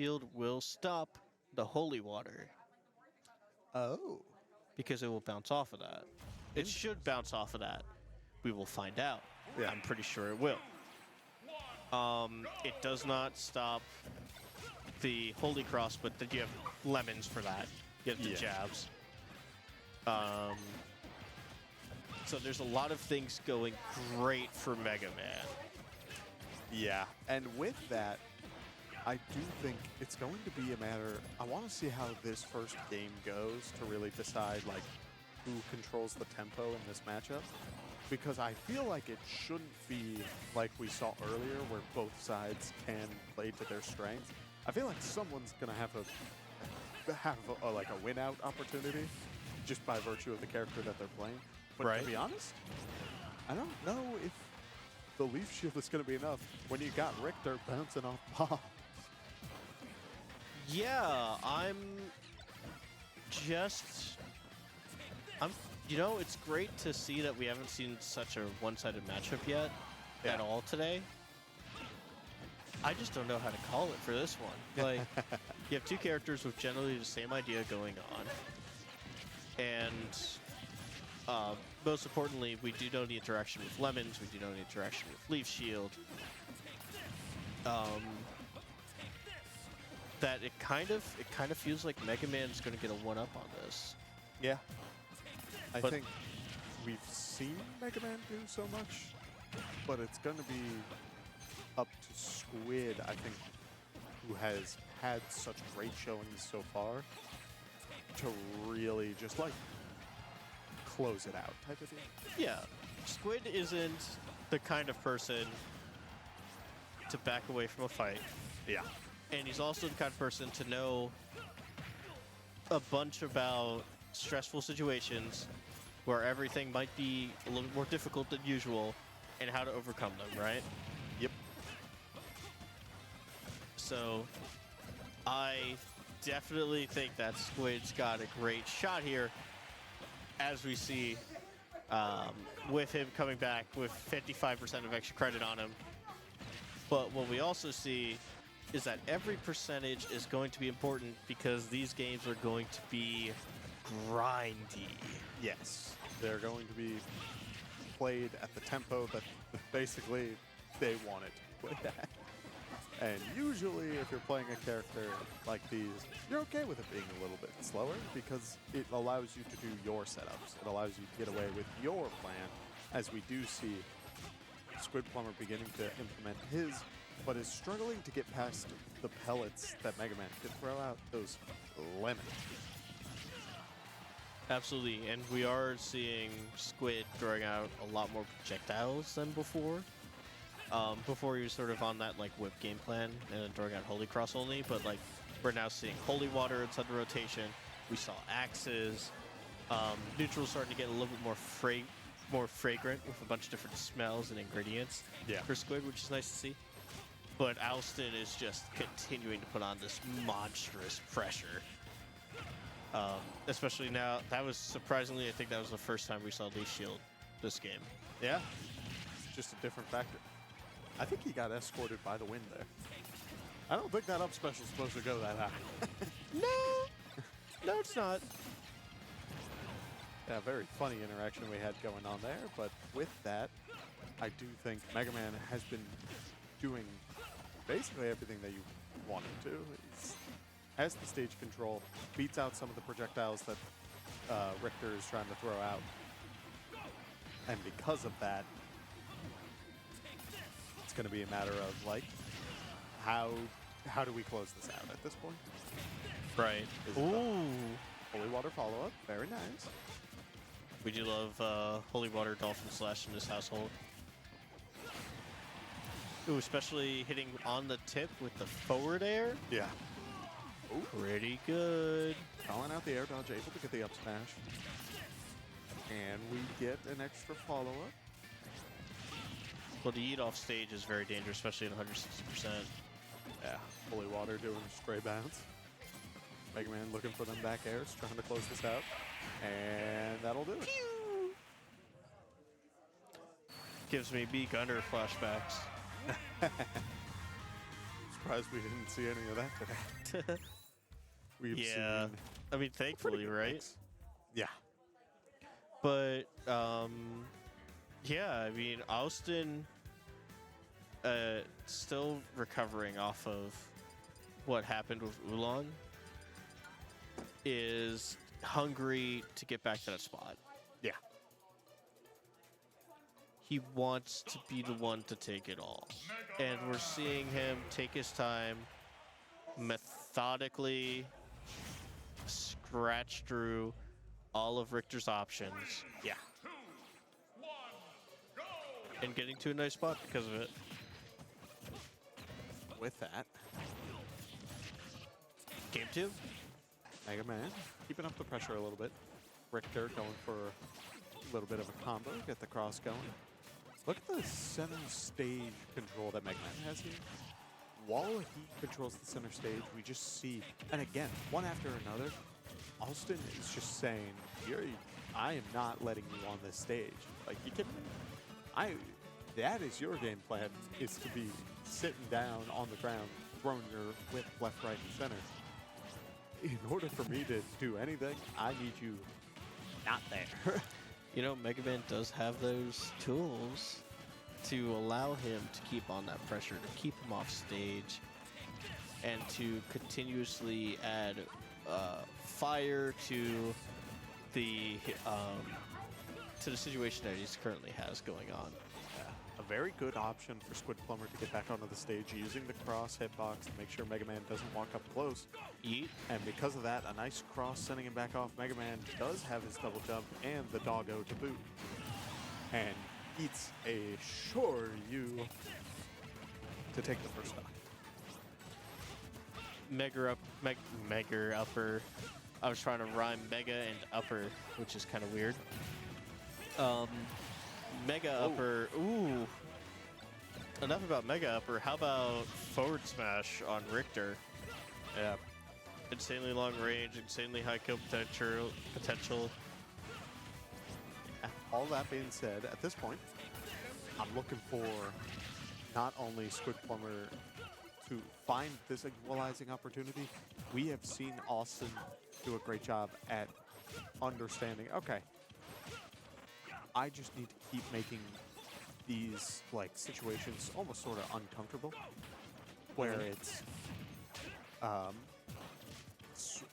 Shield will stop the holy water Oh. because it will bounce off of that. It should bounce off of that. We will find out. Yeah. I'm pretty sure it will. It does not stop the Holy Cross, but then you have lemons for that. You have the jabs. So there's a lot of things going great for Mega Man. Yeah, and with that, I do think it's going to be a matter. I want to see how this first game goes to really decide like who controls the tempo in this matchup, because I feel like it shouldn't be like we saw earlier, where both sides can play to their strengths. I feel like someone's gonna have a like a win out opportunity just by virtue of the character that they're playing. But to be honest, I don't know if the Leaf Shield is going to be enough when you got Richter bouncing off bombs. Yeah, you know, it's great to see that we haven't seen such a one-sided matchup yet at all today. I just don't know how to call it for this one. Like, you have two characters with generally the same idea going on. And most importantly, we do know the interaction with Lemons, we do know the interaction with Leaf Shield. That it kind of feels like Mega Man's going to get a one-up on this. Yeah. I think we've seen Mega Man do so much, but it's going to be up to Squid, I think, who has had such great showings so far, to really just, like, close it out type of thing. Yeah. Squid isn't the kind of person to back away from a fight. Yeah. And he's also the kind of person to know a bunch about stressful situations where everything might be a little more difficult than usual and how to overcome them, right? Yep. So I definitely think that Squid's got a great shot here, as we see with him coming back with 55% of extra credit on him. But what we also see is that every percentage is going to be important because these games are going to be grindy. Yes. They're going to be played at the tempo that basically they wanted to play at. And usually if you're playing a character like these, you're okay with it being a little bit slower because it allows you to do your setups. It allows you to get away with your plan, as we do see Squidplumber beginning to implement his, but is struggling to get past the pellets that Mega Man can throw out, those lemons. Absolutely, and we are seeing Squid throwing out a lot more projectiles than before. Before he was sort of on that like whip game plan and then throwing out Holy Cross only, but like we're now seeing Holy Water inside the rotation. We saw axes. Neutral's starting to get a little bit more fragrant with a bunch of different smells and ingredients for Squid, which is nice to see. But Aooosten is just continuing to put on this monstrous pressure. Especially now, that was surprisingly, I think that was the first time we saw Leaf Shield this game. Yeah, it's just a different factor. I think he got escorted by the wind there. I don't think that up special is supposed to go that high. No, it's not. Yeah, very funny interaction we had going on there, but with that, I do think Mega Man has been doing basically everything that you want him to. He has the stage control, beats out some of the projectiles that Richter is trying to throw out. And because of that, it's going to be a matter of, like, how do we close this out at this point? Right. Ooh. Holy Water follow-up. Very nice. We do love Holy Water Dolphin Slash in this household. Ooh, especially hitting on the tip with the forward air. Yeah. Ooh. Pretty good. Calling out the air dodge, able to get the up smash. And we get an extra follow-up. Well, the eat off stage is very dangerous, especially at 160%. Yeah, Holy Water doing a stray bounce. Mega Man looking for them back airs, trying to close this out. And that'll do it. Pew! Gives me B Gunner flashbacks. surprised we didn't see any of that today. We've Yeah. seen I mean, a pretty thankfully, good right? mix. Yeah. But yeah, I mean, Aooosten still recovering off of what happened with Oolong, is hungry to get back to that spot. Yeah. He wants to be the one to take it all. And we're seeing him take his time, methodically scratch through all of Richter's options. Yeah. And getting to a nice spot because of it. With that, Game 2. MegaMan keeping up the pressure a little bit. Richter going for a little bit of a combo, get the cross going. Look at the center stage control that MegaMan has here. While he controls the center stage, we just see, and again, one after another, Aooosten is just saying, I am not letting you on this stage. Like, you kidding me? That is your game plan, is to be sitting down on the ground, throwing your whip left, right, and center. In order for me to do anything, I need you not there. You know, MegaMan does have those tools to allow him to keep on that pressure, to keep him off stage, and to continuously add fire to the situation that he currently has going on. A very good option for Squidplumber to get back onto the stage using the cross hitbox to make sure MegaMan doesn't walk up close. Yeet. And because of that, a nice cross sending him back off. MegaMan does have his double jump and the doggo to boot. And eats a sure you to take the first stock. Mega upper. I was trying to rhyme mega and upper, which is kind of weird. Mega upper. Ooh. Enough about mega upper. How about forward smash on Richter? Yeah. Insanely long range, insanely high kill potential. All that being said, at this point, I'm looking for not only Squidplumber to find this equalizing opportunity. We have seen Aooosten do a great job at understanding, okay, I just need to keep making these like situations almost sort of uncomfortable, where it's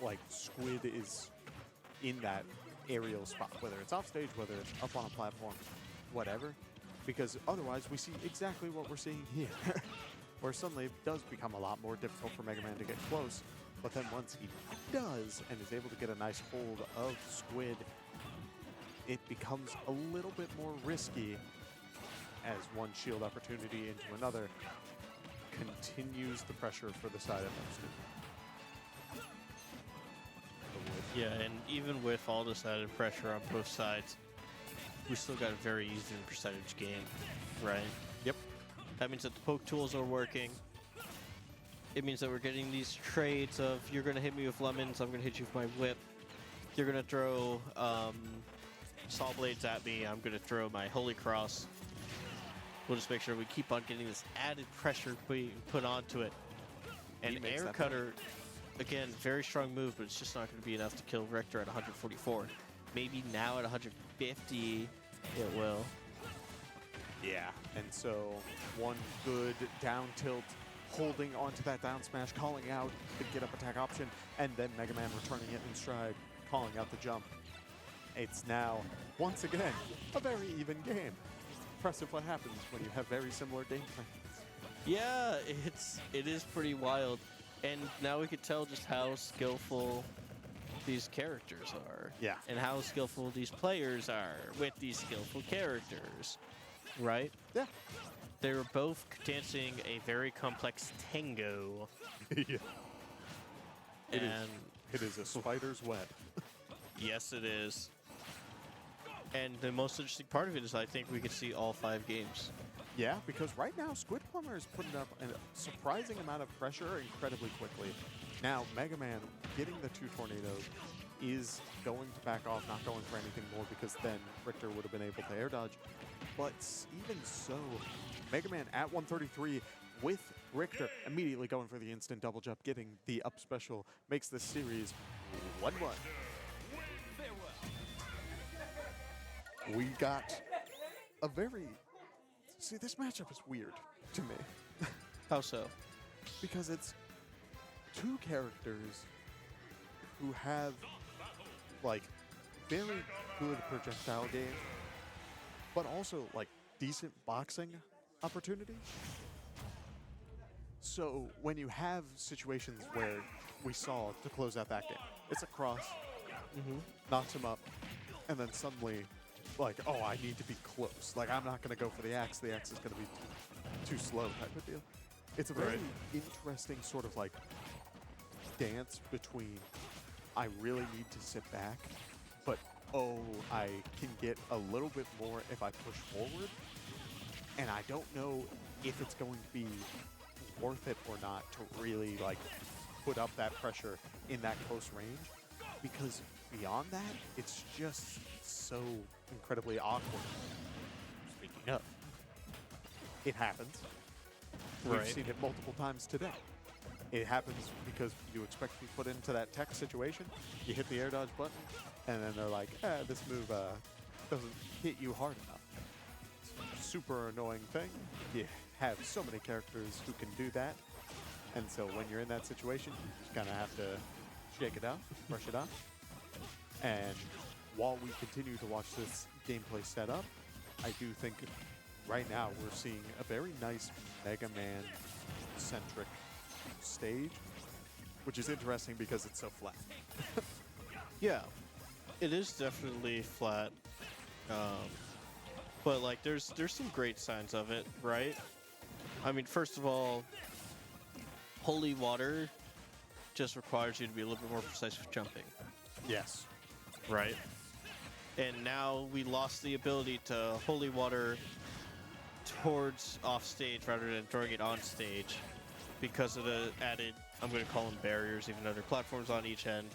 like Squid is in that aerial spot, whether it's off stage, whether it's up on a platform, whatever, because otherwise we see exactly what we're seeing here, where suddenly it does become a lot more difficult for MegaMan to get close, but then once he does and is able to get a nice hold of Squid, it becomes a little bit more risky as one shield opportunity into another continues the pressure for the side of Aooosten. Yeah, and even with all this added pressure on both sides, we still got a very even percentage game, right? Yep. That means that the poke tools are working. It means that we're getting these trades of, you're going to hit me with lemons, I'm going to hit you with my whip. You're going to throw saw blades at me, I'm going to throw my holy cross. We'll just make sure we keep on getting this added pressure being put onto it. And air cutter, again, very strong move, but it's just not going to be enough to kill Richter at 144. Maybe now at 150 it will. Yeah, and so one good down tilt, holding onto that down smash, calling out the get up attack option, and then MegaMan returning it in stride, calling out the jump. It's now, once again, a very even game. Impressive what happens when you have very similar game plans. Yeah, it is pretty wild. And now we could tell just how skillful these characters are. Yeah. And how skillful these players are with these skillful characters. Right? Yeah. They were both dancing a very complex tango. Yeah. And it is a spider's web. yes, it is. And the most interesting part of it is I think we could see all 5 games. Yeah, because right now Squidplumber is putting up a surprising amount of pressure incredibly quickly. Now, MegaMan getting the 2 tornadoes is going to back off, not going for anything more, because then Richter would have been able to air dodge. But even so, MegaMan at 133 with Richter immediately going for the instant double jump, getting the up special, makes this series 1-1. We got a very... See, this matchup is weird to me. How so? Because it's two characters who have, like, very good projectile game, but also, like, decent boxing opportunity. So when you have situations where we saw to close out that game, it's a cross, knocks him up, and then suddenly, like, oh, I need to be close. Like, I'm not going to go for the axe is going to be too slow type of deal. It's a very interesting sort of, like, dance between I really need to sit back, but, oh, I can get a little bit more if I push forward, and I don't know if it's going to be worth it or not to really, like, put up that pressure in that close range, because beyond that, it's just so incredibly awkward. Speaking of, it happens. We've seen it multiple times today. It happens because you expect to be put into that tech situation, you hit the air dodge button, and then they're like, this move doesn't hit you hard enough. Super annoying thing. You have so many characters who can do that, and so when you're in that situation, you just kind of have to shake it out, brush it off. And while we continue to watch this gameplay set up, I do think right now we're seeing a very nice Mega Man-centric stage, which is interesting because it's so flat. Yeah, it is definitely flat, but like there's some great signs of it, right? I mean, first of all, holy water just requires you to be a little bit more precise with jumping, Yes. right? And now we lost the ability to holy water towards off stage rather than throwing it on stage because of the added, I'm going to call them barriers, even though there are platforms on each end,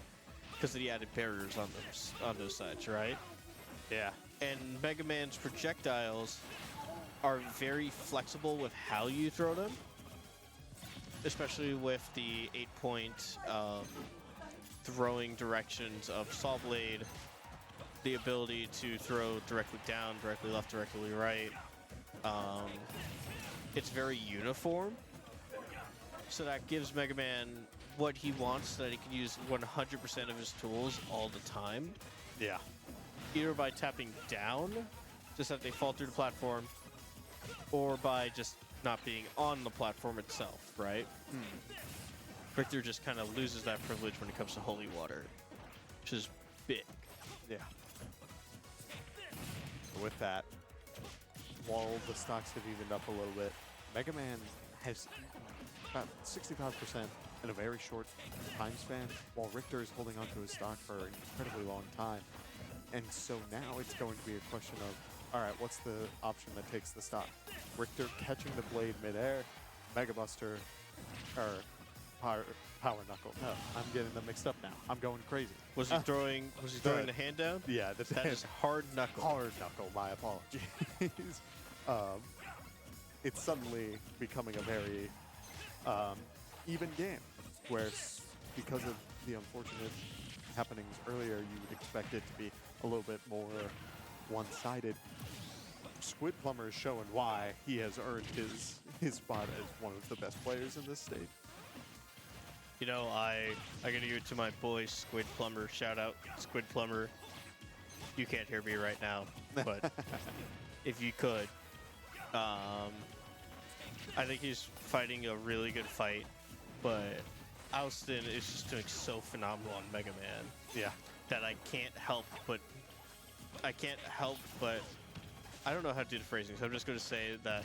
because of the added barriers on those sides, right? Yeah. And Mega Man's projectiles are very flexible with how you throw them, especially with the 8-point throwing directions of Saw Blade, the ability to throw directly down, directly left, directly right. It's very uniform, so that gives Mega Man what he wants, so that he can use 100% of his tools all the time. Yeah. Either by tapping down, just that they fall through the platform, or by just not being on the platform itself, right? Richter just kind of loses that privilege when it comes to holy water, which is big. Yeah. With that, while the stocks have evened up a little bit, Mega Man has about 65% in a very short time span, while Richter is holding onto his stock for an incredibly long time. And so now it's going to be a question of, all right, what's the option that takes the stock? Richter catching the blade midair, Mega Buster, or Power Knuckle. No, I'm getting them mixed up now. I'm going crazy. Was he throwing the hand down? Yeah, That is hard knuckle. Hard Knuckle, my apologies. It's suddenly becoming a very even game, where because of the unfortunate happenings earlier, you would expect it to be a little bit more one-sided. Squidplumber is showing why he has earned his spot as one of the best players in this stage. You know, I gotta give it to my boy Squidplumber. Shout out Squidplumber. You can't hear me right now, but if you could, I think he's fighting a really good fight. But Aooosten is just doing so phenomenal on Mega Man. Yeah. That I can't help but I don't know how to do the phrasing, so I'm just going to say that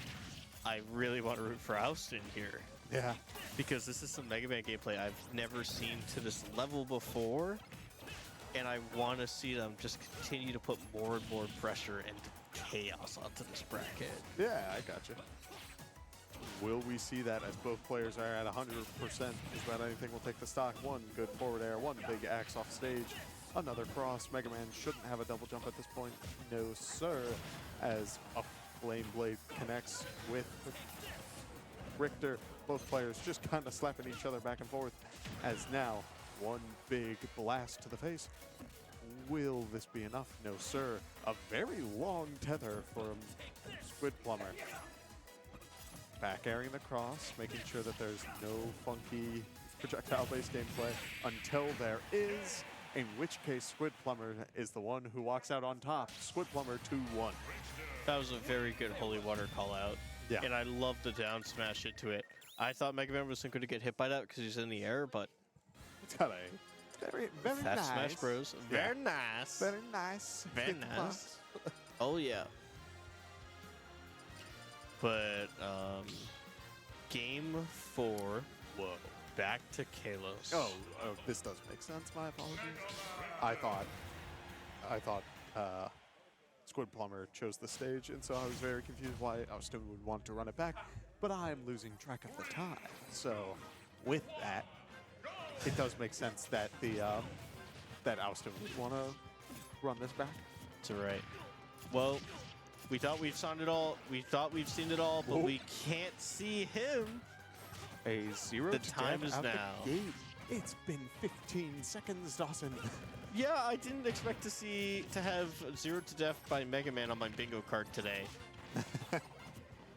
I really want to root for Aooosten here. Yeah. Because this is some Mega Man gameplay I've never seen to this level before, and I want to see them just continue to put more and more pressure and chaos onto this bracket. Yeah, I gotcha. Will we see that as both players are at 100%? Just about anything will take the stock. One good forward air, one big axe off stage. Another cross. Mega Man shouldn't have a double jump at this point. No, sir. As a flame blade connects with Richter. both players just kind of slapping each other back and forth, as now one big blast to the face. Will this be enough? No, sir. A very long tether from Squidplumber. Back airing the cross, making sure that there's no funky projectile-based gameplay until there is, in which case Squidplumber is the one who walks out on top. Squidplumber 2-1. That was a very good holy water call out. Yeah. And I love the down smash into it. I thought MegaMan wasn't going to get hit by that because he's in the air, but It's got a very that's nice. Smash Bros. Yeah. Very nice. Very nice. Very hitbox. nice. Oh yeah. But game 4. Whoa. Back to Kalos. Oh, this does make sense. My apologies. I thought Squidplumber chose the stage, and so I was very confused why Aooosten would want to run it back. But I'm losing track of the time. So with that, it does make sense that that Aooosten would want to run this back. That's right. Well, we thought we've seen it all. We thought we've seen it all, but we can't see him. A 0 The to time death is out the now. gate. It's been 15 seconds, Dawson. Yeah, I didn't expect to have 0 to death by MegaMan on my bingo card today.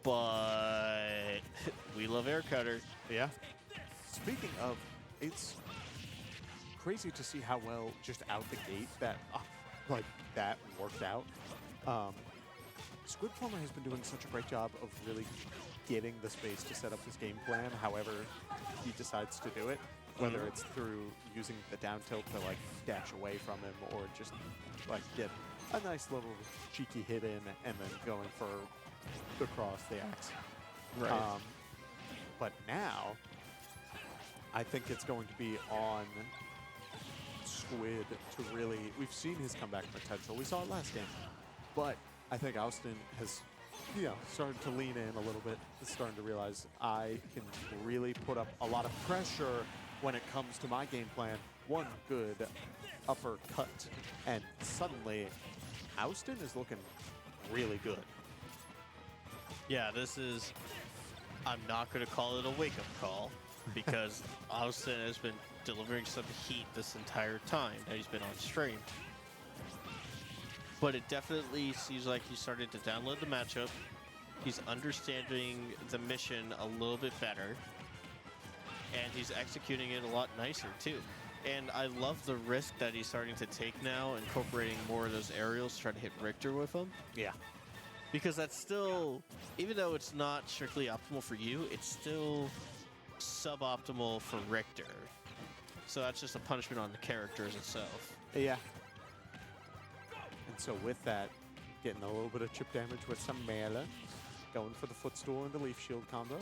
But we love Air Cutter. Yeah. Speaking of, it's crazy to see how well just out the gate that that worked out. Squidplumber has been doing such a great job of really getting the space to set up his game plan however he decides to do it, whether it's through using the down tilt to like dash away from him or just like get a nice little cheeky hit in and then going for the cross, the axe. Right. But now, I think it's going to be on Squid to really... We've seen his comeback potential. We saw it last game. But I think Aooosten has, started to lean in a little bit. Is starting to realize I can really put up a lot of pressure when it comes to my game plan. One good uppercut. And suddenly, Aooosten is looking really good. Yeah, this is... I'm not going to call it a wake-up call because Aooosten has been delivering some heat this entire time that he's been on stream. But it definitely seems like he started to download the matchup. He's understanding the mission a little bit better. And he's executing it a lot nicer, too. And I love the risk that he's starting to take now, incorporating more of those aerials to try to hit Richter with them. Yeah. Because that's still, even though it's not strictly optimal for you, it's still suboptimal for Richter. So that's just a punishment on the characters itself. Yeah. And so with that, getting a little bit of chip damage with some melee, going for the footstool and the leaf shield combo.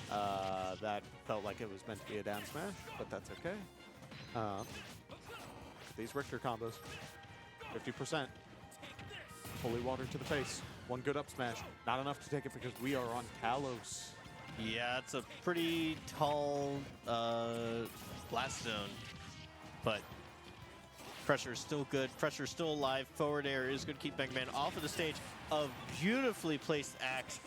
That felt like it was meant to be a down smash, but that's okay. These Richter combos, 50%. Holy water to the face. One good up smash. Not enough to take it because we are on Kalos. Yeah, it's a pretty tall blast zone, but pressure is still good. Pressure is still alive. Forward air is going to keep MegaMan off of the stage. A beautifully placed axe.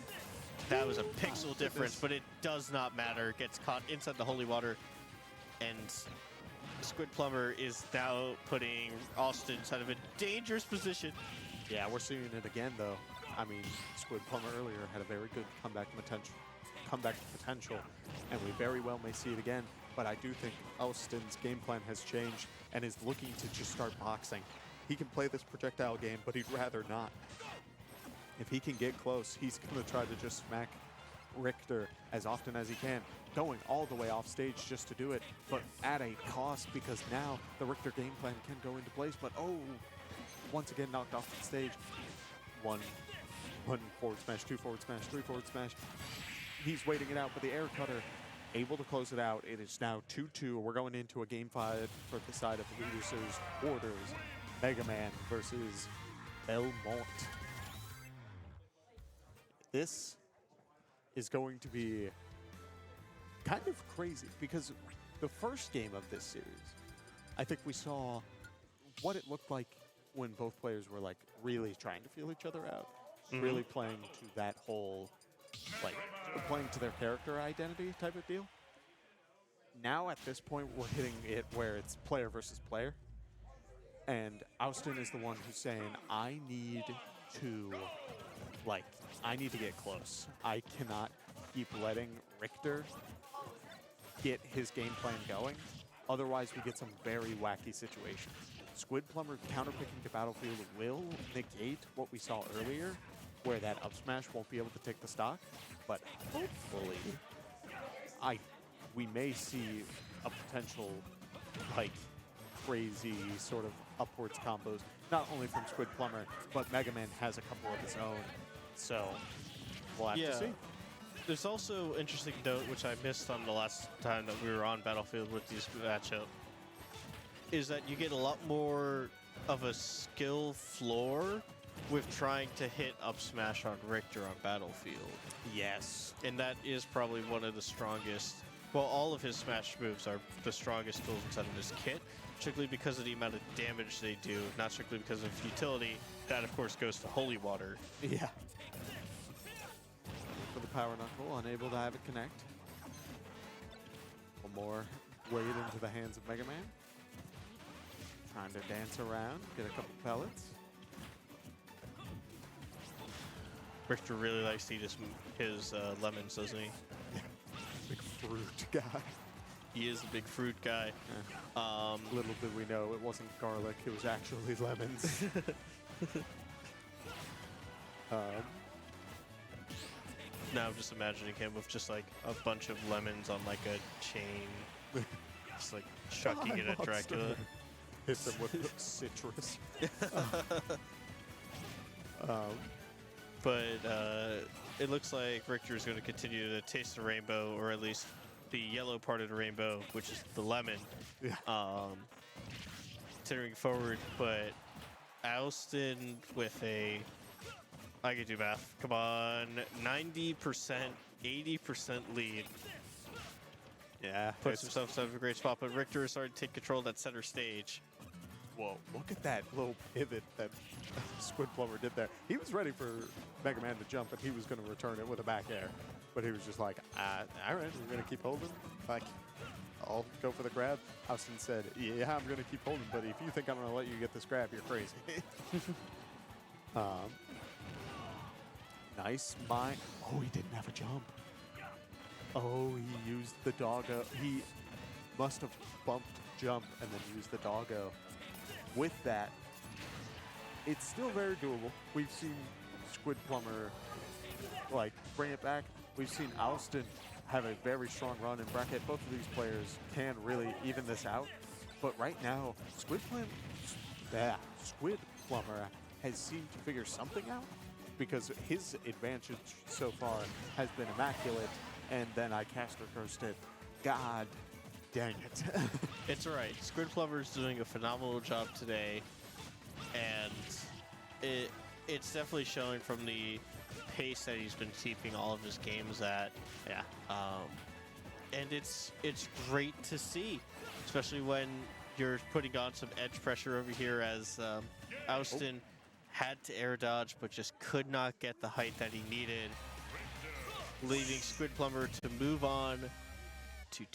That was a pixel difference, but it does not matter. Gets caught inside the holy water, and Squidplumber is now putting Aooosten inside of a dangerous position. Yeah, we're seeing it again, though. I mean, Squidplumber earlier had a very good comeback potential, and we very well may see it again. But I do think Aooosten's game plan has changed and is looking to just start boxing. He can play this projectile game, but he'd rather not. If he can get close, he's going to try to just smack Richter as often as he can, going all the way off stage just to do it, but at a cost because now the Richter game plan can go into place. But once again knocked off the stage. One forward smash, 2 forward smash, 3 forward smash. He's waiting it out, but the air cutter able to close it out. It is now 2-2. We're going into a game 5 for the side of the losers orders. MegaMan versus Belmont. This is going to be kind of crazy because the first game of this series, I think we saw what it looked like when both players were like really trying to feel each other out, really playing to that whole like playing to their character identity type of deal. Now at this point, we're hitting it where it's player versus player. And Aooosten is the one who's saying, I need to get close. I cannot keep letting Richter get his game plan going. Otherwise, we get some very wacky situations. Squidplumber counterpicking to Battlefield will negate what we saw earlier, where that up smash won't be able to take the stock. But hopefully, we may see a potential, like, crazy sort of upwards combos, not only from Squidplumber, but MegaMan has a couple of his own. So we'll have to see. There's also interesting note, which I missed on the last time that we were on Battlefield with these matchup, is that you get a lot more of a skill floor with trying to hit up smash on Richter on Battlefield. Yes. And that is probably one of the strongest, well, all of his smash moves are the strongest tools inside of his kit, strictly because of the amount of damage they do, not strictly because of utility. That, of course, goes to Holy Water. Yeah. For the power knuckle, unable to have it connect. One more weight into the hands of MegaMan. Trying to dance around, get a couple pellets. Richter really likes to eat his lemons, doesn't he? Yeah. Big fruit guy. He is a big fruit guy. Yeah. Little did we know it wasn't garlic, it was actually lemons. Now I'm just imagining him with just like a bunch of lemons on like a chain, just like chucking it at Dracula. Hit them with citrus. But it looks like Richter is going to continue to taste the rainbow, or at least the yellow part of the rainbow, which is the lemon. Yeah. Continuing forward, but Aooosten with a, I can do math, come on, 90%, 80% lead. Yeah. Puts himself in a great spot, but Richter is starting to take control of that center stage. Whoa, look at that little pivot that Squidplumber did there. He was ready for MegaMan to jump, and he was going to return it with a back air. But he was just like, all right, we're going to keep holding. Like, I'll go for the grab. Aooosten said, yeah, I'm going to keep holding, but if you think I'm going to let you get this grab, you're crazy. Nice mine. Oh, he didn't have a jump. Oh, he used the doggo. He must have bumped jump and then used the doggo. With that, it's still very doable. We've seen Squidplumber like bring it back. We've seen Aooosten have a very strong run in bracket. Both of these players can really even this out. But right now, Squidplumber has seemed to figure something out, because his advantage so far has been immaculate, and then I caster cursed it. God dang it. It's all right. Squidplumber is doing a phenomenal job today, and it's definitely showing from the pace that he's been keeping all of his games at. Yeah. And it's great to see, especially when you're putting on some edge pressure over here, as Aooosten had to air dodge but just could not get the height that he needed, leaving Squidplumber to move on to